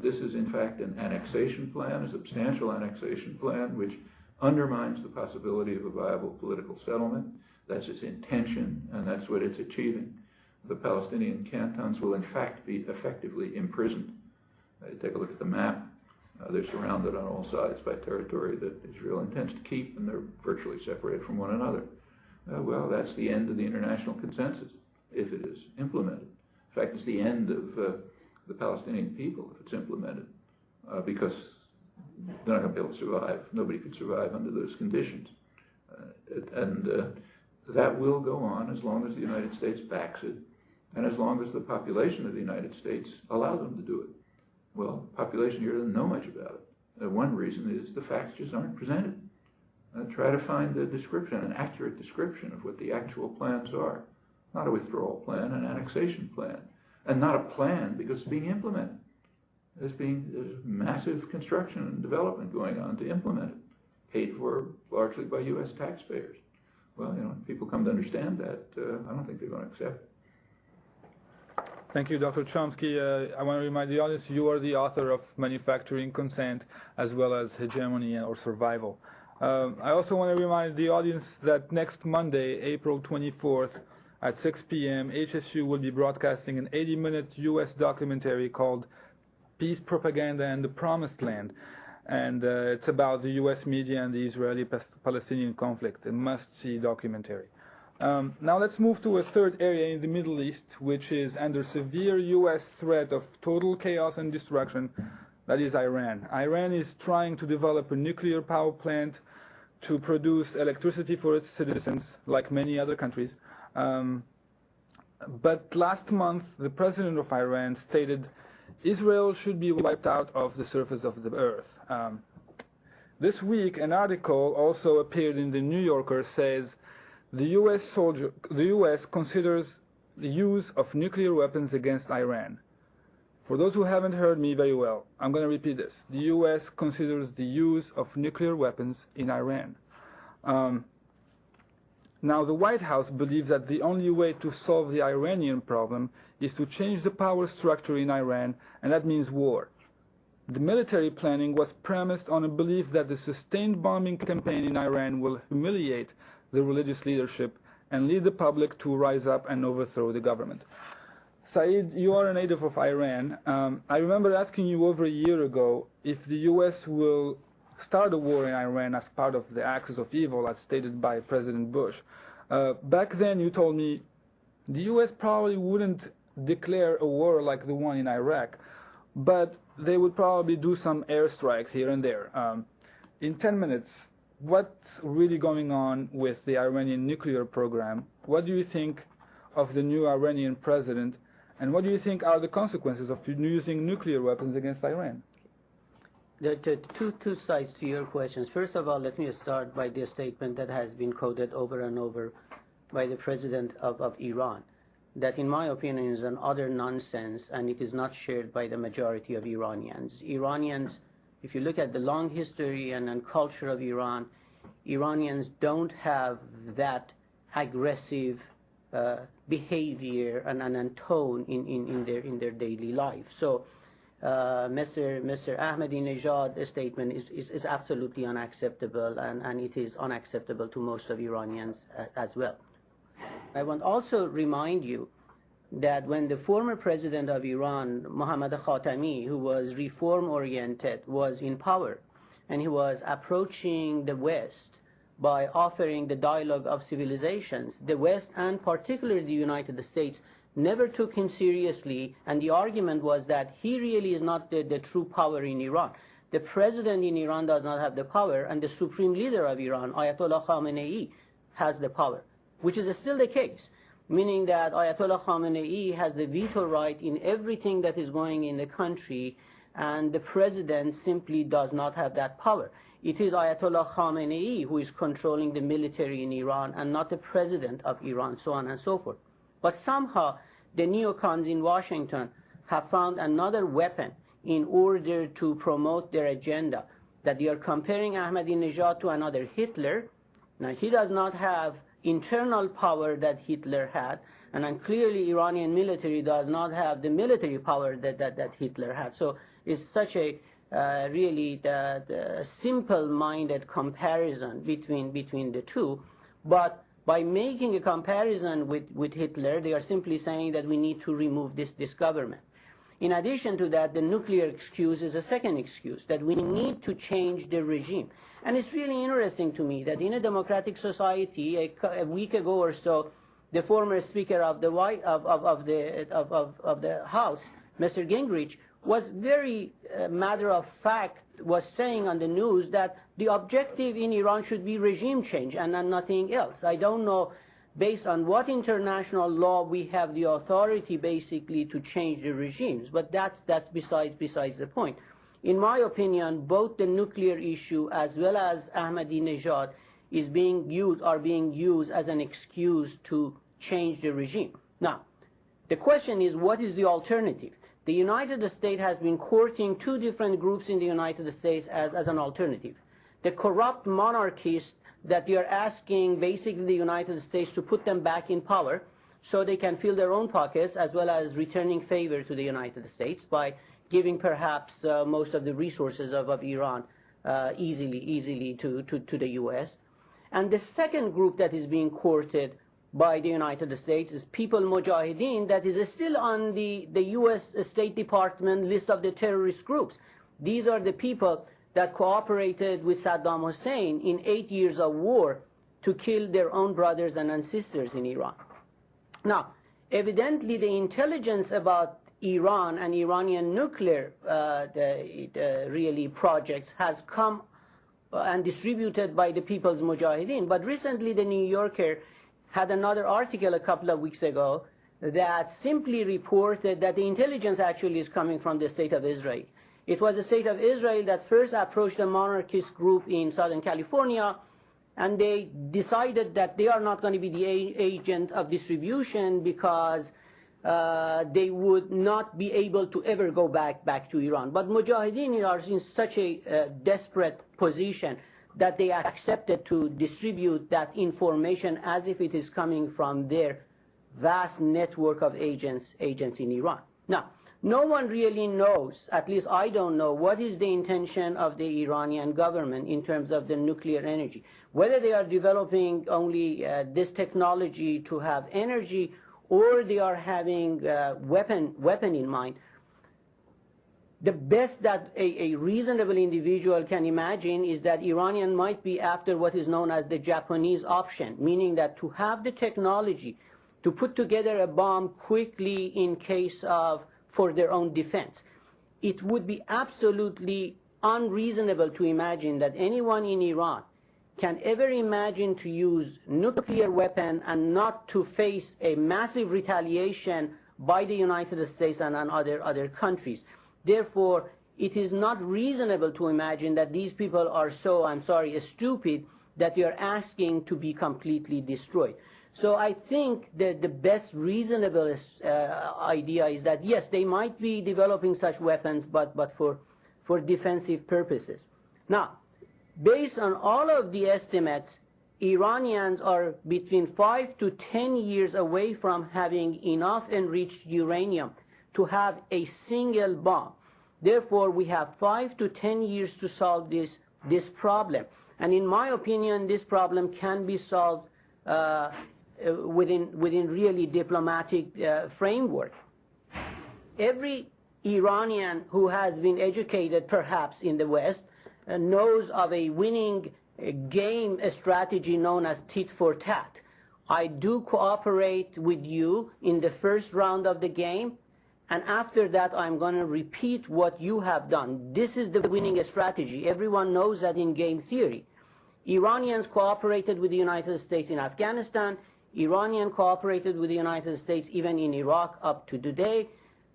This is, in fact, an annexation plan, a substantial annexation plan, which undermines the possibility of a viable political settlement. That's its intention, and that's what it's achieving. The Palestinian cantons will, in fact, be effectively imprisoned. You take a look at the map. They're surrounded on all sides by territory that Israel intends to keep, and they're virtually separated from one another. Well, that's the end of the international consensus, if it is implemented. In fact, it's the end of the Palestinian people if it's implemented, because they're not going to be able to survive. Nobody could survive under those conditions. That will go on as long as the United States backs it, and as long as the population of the United States allows them to do it. Well, the population here doesn't know much about it. One reason is the facts just aren't presented. Try to find a description, an accurate description of what the actual plans are. Not a withdrawal plan, an annexation plan. And not a plan because it's being implemented. There's massive construction and development going on to implement it, paid for largely by U.S. taxpayers. Well, if people come to understand that, I don't think they're going to accept it. Thank you, Dr. Chomsky. I want to remind the audience you are the author of Manufacturing Consent as well as Hegemony or Survival. I also want to remind the audience that next Monday, April 24th, at 6 p.m., HSU will be broadcasting an 80-minute U.S. documentary called Peace Propaganda and the Promised Land. And it's about the U.S. media and the Israeli-Palestinian conflict, a must-see documentary. Now let's move to a third area in the Middle East, which is under severe U.S. threat of total chaos and destruction. That is Iran. Iran is trying to develop a nuclear power plant to produce electricity for its citizens, like many other countries. But last month, the president of Iran stated Israel should be wiped out of the surface of the earth. This week, an article also appeared in the New Yorker says the U.S. considers the use of nuclear weapons against Iran. For those who haven't heard me very well, I'm going to repeat this. The U.S. considers the use of nuclear weapons in Iran. Now, the White House believes that the only way to solve the Iranian problem is to change the power structure in Iran, and that means war. The military planning was premised on a belief that the sustained bombing campaign in Iran will humiliate the religious leadership and lead the public to rise up and overthrow the government. Saeed, you are a native of Iran. I remember asking you over a year ago if the U.S. will start a war in Iran as part of the axis of evil as stated by President Bush. Back then you told me the U.S. probably wouldn't declare a war like the one in Iraq, but they would probably do some airstrikes here and there. In 10 minutes, what's really going on with the Iranian nuclear program? What do you think of the new Iranian president? And what do you think are the consequences of using nuclear weapons against Iran? There are two sides to your questions. First of all, let me start by the statement that has been quoted over and over by the president of Iran, that in my opinion is an utter nonsense, and it is not shared by the majority of Iranians. Iranians, if you look at the long history and culture of Iran, Iranians don't have that aggressive behavior and tone in their daily life. So Mr. Ahmadinejad's statement is absolutely unacceptable, and it is unacceptable to most of Iranians as well. I want also remind you that when the former president of Iran, Mohammad Khatami, who was reform-oriented, was in power, and he was approaching the West by offering the dialogue of civilizations, the West, and particularly the United States, never took him seriously, and the argument was that he really is not the true power in Iran. The president in Iran does not have the power, and the supreme leader of Iran, Ayatollah Khamenei, has the power, which is still the case, meaning that Ayatollah Khamenei has the veto right in everything that is going in the country, and the president simply does not have that power. It is Ayatollah Khamenei who is controlling the military in Iran, and not the president of Iran, so on and so forth. But somehow the neocons in Washington have found another weapon in order to promote their agenda, that they are comparing Ahmadinejad to another Hitler. Now, he does not have internal power that Hitler had, and then clearly Iranian military does not have the military power that Hitler had. So it's such a really the simple-minded comparison between the two. But by making a comparison with Hitler, they are simply saying that we need to remove this government. In addition to that, the nuclear excuse is a second excuse, that we need to change the regime. And it's really interesting to me that in a democratic society, a week ago or so, the former Speaker of the House, Mr. Gingrich, was very matter of fact, was saying on the news that the objective in Iran should be regime change and nothing else. I don't know based on what international law we have the authority basically to change the regimes, but that's besides the point. In my opinion, both the nuclear issue as well as Ahmadinejad are being used as an excuse to change the regime. Now, the question is, what is the alternative? The United States has been courting two different groups in the United States as an alternative. The corrupt monarchists that they are asking basically the United States to put them back in power so they can fill their own pockets, as well as returning favor to the United States by giving perhaps most of the resources of Iran easily to the U.S. And the second group that is being courted by the United States is People Mujahideen, that is still on the U.S. State Department list of the terrorist groups. These are the people that cooperated with Saddam Hussein in 8 years of war to kill their own brothers and sisters in Iran. Now, evidently the intelligence about Iran and Iranian nuclear really projects has come and distributed by the People's Mujahideen. But recently the New Yorker had another article a couple of weeks ago that simply reported that the intelligence actually is coming from the State of Israel. It was the State of Israel that first approached a monarchist group in Southern California, and they decided that they are not going to be the agent of distribution because they would not be able to ever go back to Iran. But Mujahideen are in such a desperate position that they accepted to distribute that information as if it is coming from their vast network of agents in Iran. Now, no one really knows, at least I don't know, what is the intention of the Iranian government in terms of the nuclear energy. Whether they are developing only this technology to have energy, or they are having weapon in mind. The best that a reasonable individual can imagine is that Iranian might be after what is known as the Japanese option, meaning that to have the technology to put together a bomb quickly in case of for their own defense. It would be absolutely unreasonable to imagine that anyone in Iran can ever imagine to use nuclear weapon and not to face a massive retaliation by the United States and other countries. Therefore, it is not reasonable to imagine that these people are so, I'm sorry, stupid that they are asking to be completely destroyed. So I think that the best reasonable idea is that, yes, they might be developing such weapons, but for defensive purposes. Now, based on all of the estimates, Iranians are between 5 to 10 years away from having enough enriched uranium to have a single bomb. Therefore, we have 5 to 10 years to solve this problem. And in my opinion, this problem can be solved within really diplomatic framework. Every Iranian who has been educated, perhaps in the West, knows of a winning game strategy known as tit for tat. I do cooperate with you in the first round of the game, and after that I'm going to repeat what you have done. This is the winning strategy. Everyone knows that in game theory. Iranians cooperated with the United States in Afghanistan. Iranian cooperated with the United States even in Iraq up to today.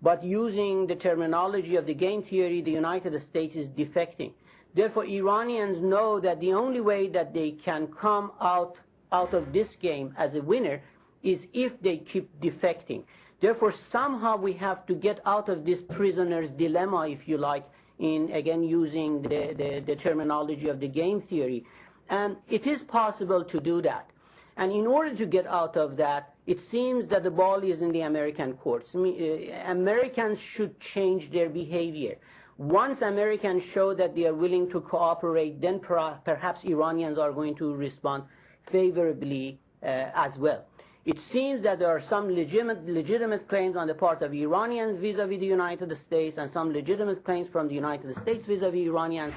But using the terminology of the game theory, the United States is defecting. Therefore, Iranians know that the only way that they can come out of this game as a winner is if they keep defecting. Therefore, somehow we have to get out of this prisoner's dilemma, if you like, in, again, using the terminology of the game theory. And it is possible to do that. And in order to get out of that, it seems that the ball is in the American courts. Americans should change their behavior. Once Americans show that they are willing to cooperate, then perhaps Iranians are going to respond favorably as well. It seems that there are some legitimate claims on the part of Iranians vis-à-vis the United States and some legitimate claims from the United States vis-à-vis Iranians.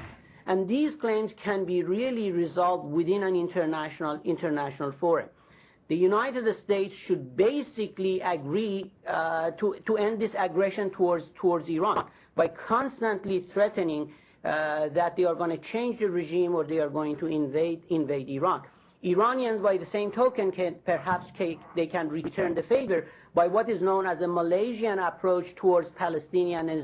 And these claims can be really resolved within an international forum. The United States should basically agree to end this aggression towards Iran by constantly threatening that they are going to change the regime or they are going to invade Iran. Iranians, by the same token, can return the favor by what is known as a Malaysian approach towards Palestinian and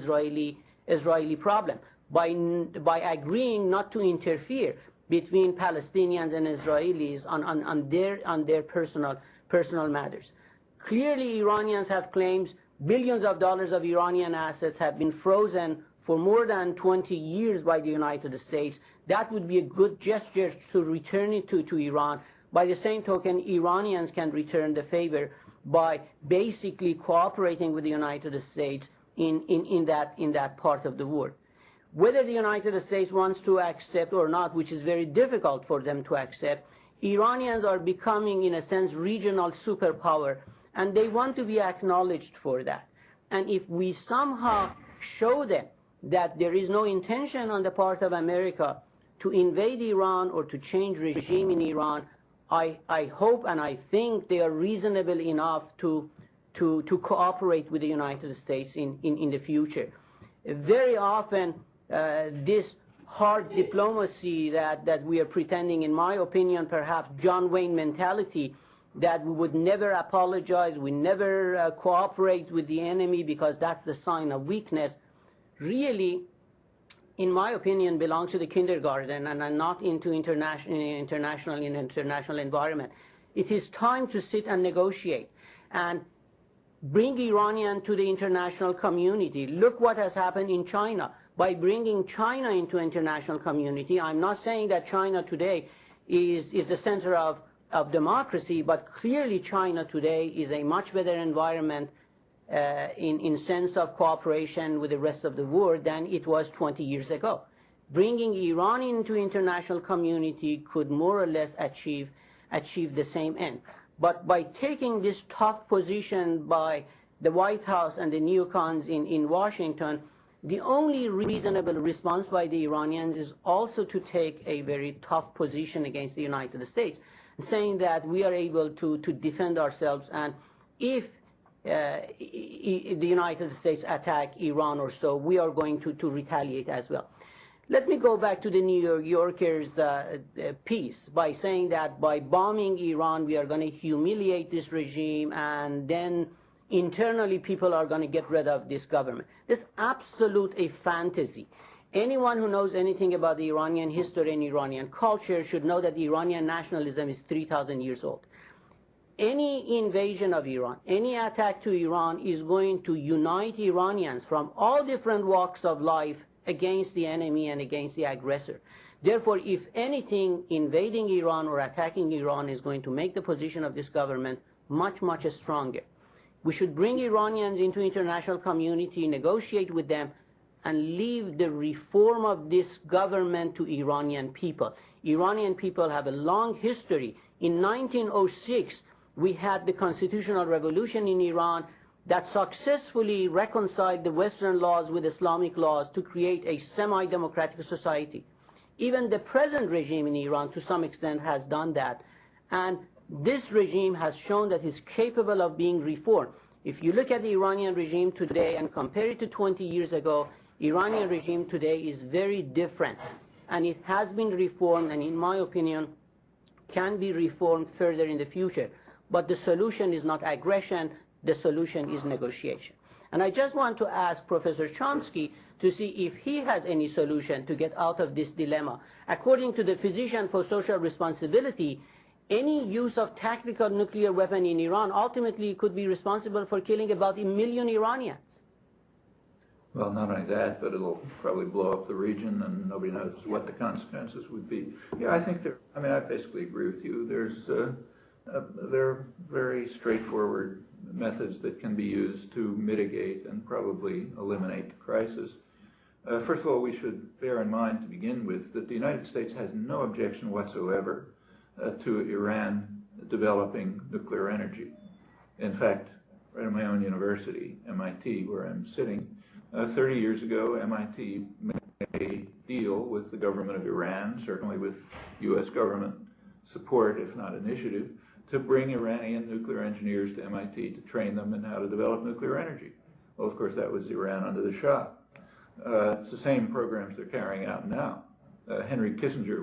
Israeli problem, by agreeing not to interfere between Palestinians and Israelis on their personal matters. Clearly, Iranians have claims billions of dollars of Iranian assets have been frozen for more than 20 years by the United States. That would be a good gesture to return it to Iran. By the same token, Iranians can return the favor by basically cooperating with the United States in that part of the world. Whether the United States wants to accept or not, which is very difficult for them to accept, Iranians are becoming, in a sense, regional superpower, and they want to be acknowledged for that. And if we somehow show them that there is no intention on the part of America to invade Iran or to change regime in Iran, I hope and I think they are reasonable enough to cooperate with the United States in the future. Very often, this hard diplomacy that we are pretending, in my opinion, perhaps John Wayne mentality, that we would never apologize, we never cooperate with the enemy because that's the sign of weakness, really, in my opinion, belongs to the kindergarten and not into international environment. It is time to sit and negotiate and bring Iranian to the international community. Look what has happened in China. By bringing China into international community, I'm not saying that China today is the center of democracy, but clearly China today is a much better environment in sense of cooperation with the rest of the world than it was 20 years ago. Bringing Iran into international community could more or less achieve the same end. But by taking this tough position by the White House and the neocons in Washington, the only reasonable response by the Iranians is also to take a very tough position against the United States, saying that we are able to defend ourselves, and if the United States attack Iran or so, we are going to retaliate as well. Let me go back to the New Yorker's piece by saying that by bombing Iran, we are going to humiliate this regime, and then internally people are going to get rid of this government. This is absolute a fantasy. Anyone who knows anything about the Iranian history and Iranian culture should know that Iranian nationalism is 3,000 years old. Any invasion of Iran, any attack to Iran is going to unite Iranians from all different walks of life against the enemy and against the aggressor. Therefore, if anything, invading Iran or attacking Iran is going to make the position of this government much, much stronger. We should bring Iranians into international community, negotiate with them, and leave the reform of this government to Iranian people. Iranian people have a long history. In 1906, we had the constitutional revolution in Iran that successfully reconciled the Western laws with Islamic laws to create a semi-democratic society. Even the present regime in Iran, to some extent, has done that. And this regime has shown that it's capable of being reformed. If you look at the Iranian regime today and compare it to 20 years ago, Iranian regime today is very different. And it has been reformed, and in my opinion, can be reformed further in the future. But the solution is not aggression, the solution is negotiation. And I just want to ask Professor Chomsky to see if he has any solution to get out of this dilemma. According to the Physician for Social Responsibility, any use of tactical nuclear weapon in Iran ultimately could be responsible for killing about 1 million Iranians. Well, not only that, but it'll probably blow up the region, and nobody knows what the consequences would be. Yeah, I think I basically agree with you. There are very straightforward methods that can be used to mitigate and probably eliminate the crisis. First of all, we should bear in mind to begin with that the United States has no objection whatsoever to Iran developing nuclear energy. In fact, right at my own university, MIT, where I'm sitting, 30 years ago, MIT made a deal with the government of Iran, certainly with U.S. government support, if not initiative, to bring Iranian nuclear engineers to MIT to train them in how to develop nuclear energy. Well, of course, that was Iran under the Shah. It's the same programs they're carrying out now. Henry Kissinger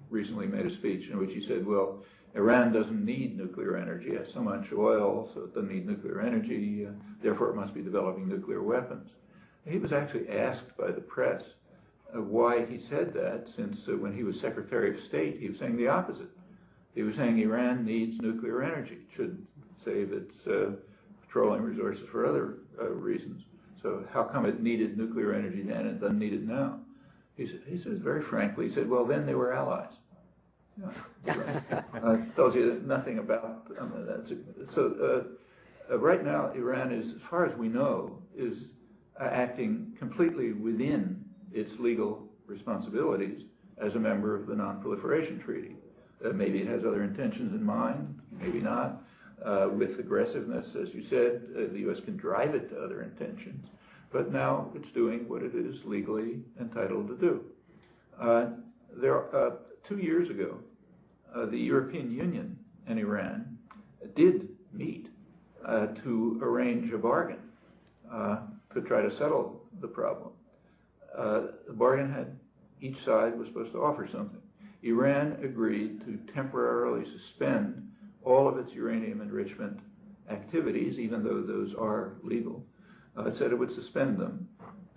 recently made a speech in which he said, well, Iran doesn't need nuclear energy. It has so much oil, so it doesn't need nuclear energy. Therefore, it must be developing nuclear weapons. He was actually asked by the press why he said that, since when he was Secretary of State, he was saying the opposite. He was saying Iran needs nuclear energy. It should save its petroleum resources for other reasons. So how come it needed nuclear energy then and doesn't need it now? He says very frankly, he said, well, then they were allies. Tells you nothing about that. So right now, Iran is, as far as we know, is acting completely within its legal responsibilities as a member of the Non-Proliferation Treaty. Maybe it has other intentions in mind, maybe not. With aggressiveness, as you said, the U.S. can drive it to other intentions. But now it's doing what it is legally entitled to do. 2 years ago, the European Union and Iran did meet to arrange a bargain to try to settle the problem. The bargain had, each side was supposed to offer something. Iran agreed to temporarily suspend all of its uranium enrichment activities, even though those are legal. It said it would suspend them.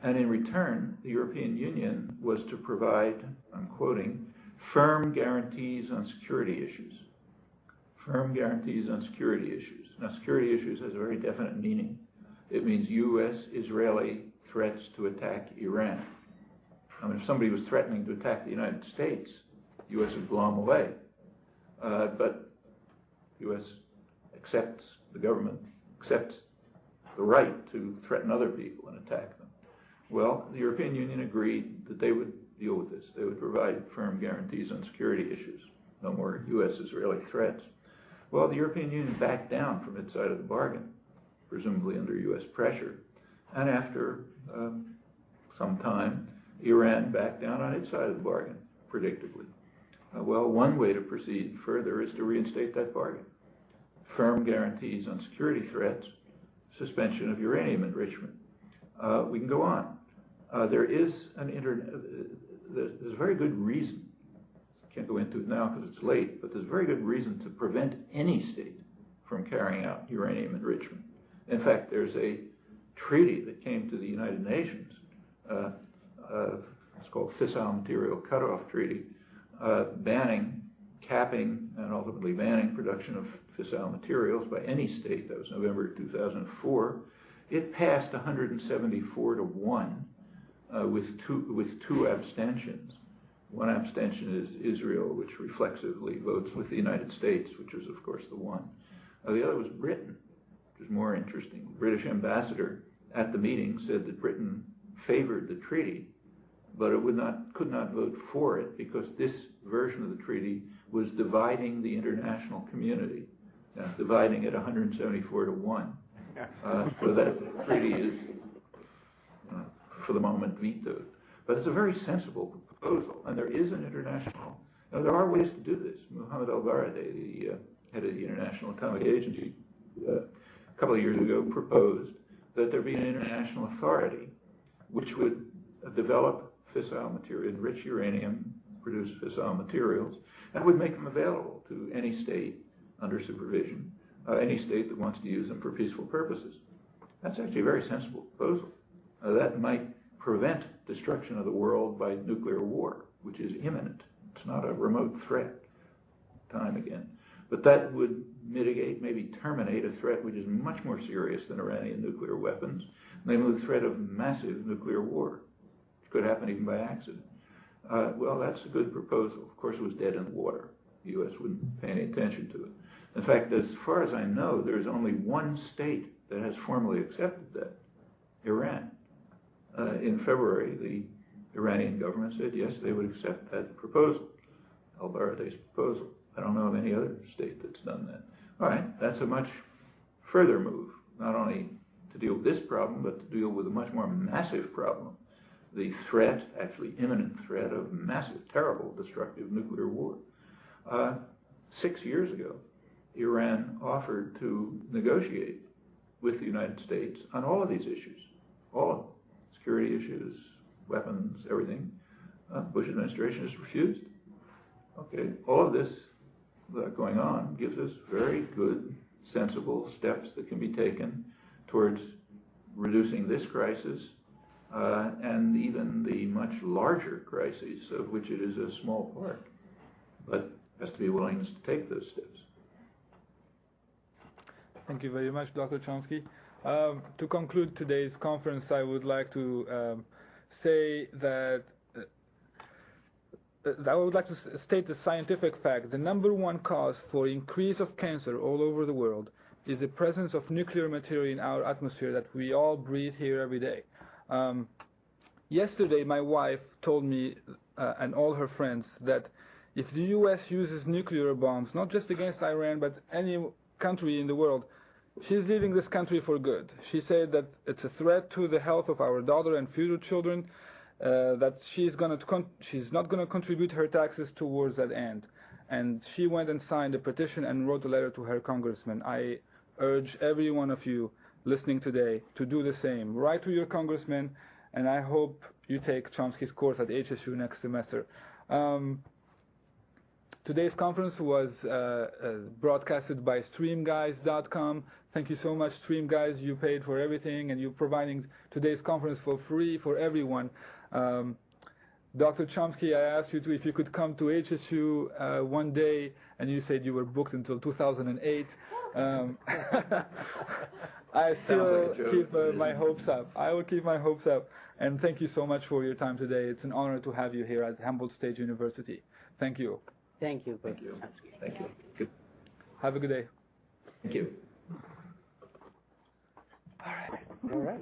And in return, the European Union was to provide, I'm quoting, firm guarantees on security issues. Firm guarantees on security issues. Now, security issues has a very definite meaning. It means U.S.-Israeli threats to attack Iran. I mean, if somebody was threatening to attack the United States, the U.S. would blow them away. But the U.S. accepts, the government accepts the right to threaten other people and attack them. Well, the European Union agreed that they would deal with this. They would provide firm guarantees on security issues. No more U.S.-Israeli threats. Well, the European Union backed down from its side of the bargain, presumably under U.S. pressure. And after some time, Iran backed down on its side of the bargain, predictably. Well, one way to proceed further is to reinstate that bargain. Firm guarantees on security threats, suspension of uranium enrichment. We can go on. There is there's a very good reason. I can't go into it now because it's late, but there's a very good reason to prevent any state from carrying out uranium enrichment. In fact, there's a treaty that came to the United Nations. It's called Fissile Material Cutoff Treaty, banning, capping, and ultimately banning production of fissile materials by any state. That was November 2004. It passed 174 to 1 with two abstentions. One abstention is Israel, which reflexively votes with the United States, which was, of course, the one. The other was Britain, which is more interesting. The British ambassador at the meeting said that Britain favored the treaty, but it could not vote for it because this version of the treaty was dividing the international community, dividing it 174 to 1. So that treaty is, for the moment, vetoed. But it's a very sensible proposal, and there is an international. There are ways to do this. Mohammed al-Baradei, the head of the International Atomic Agency, a couple of years ago proposed that there be an international authority which would develop fissile material, enrich uranium, produce fissile materials, and would make them available to any state under supervision, any state that wants to use them for peaceful purposes. That's actually a very sensible proposal. That might prevent destruction of the world by nuclear war, which is imminent. It's not a remote threat, time again. But that would mitigate, maybe terminate a threat which is much more serious than Iranian nuclear weapons, namely the threat of massive nuclear war. It could happen even by accident. Well, that's a good proposal. Of course, it was dead in the water. The U.S. wouldn't pay any attention to it. In fact, as far as I know, there's only one state that has formally accepted that, Iran. In February, the Iranian government said, yes, they would accept that proposal, al-Baradei's proposal. I don't know of any other state that's done that. All right, that's a much further move, not only to deal with this problem, but to deal with a much more massive problem, the threat, actually imminent threat of massive, terrible, destructive nuclear war. 6 years ago, Iran offered to negotiate with the United States on all of these issues, all of them, security issues, weapons, everything. Bush administration has refused. Okay, all of this going on gives us very good, sensible steps that can be taken towards reducing this crisis and even the much larger crises of which it is a small part. But there has to be willingness to take those steps. Thank you very much, Dr. Chomsky. To conclude today's conference, I would like to say that I would like to state the scientific fact. The number one cause for increase of cancer all over the world is the presence of nuclear material in our atmosphere that we all breathe here every day. Yesterday, my wife told me and all her friends that if the U.S. uses nuclear bombs, not just against Iran, but any country in the world, she's leaving this country for good. She said that it's a threat to the health of our daughter and future children, that she's not going to contribute her taxes towards that end. And she went and signed a petition and wrote a letter to her congressman. I urge every one of you listening today to do the same. Write to your congressman, and I hope you take Chomsky's course at HSU next semester. Today's conference was broadcasted by StreamGuys.com. Thank you so much, StreamGuys. You paid for everything, and you're providing today's conference for free for everyone. Dr. Chomsky, I asked you if you could come to HSU one day, and you said you were booked until 2008. I still keep my hopes up. I will keep my hopes up. And thank you so much for your time today. It's an honor to have you here at Humboldt State University. Thank you. Thank you, Thank you. Chomsky. Thank you. Good. Have a good day. Thank you. All right. All right.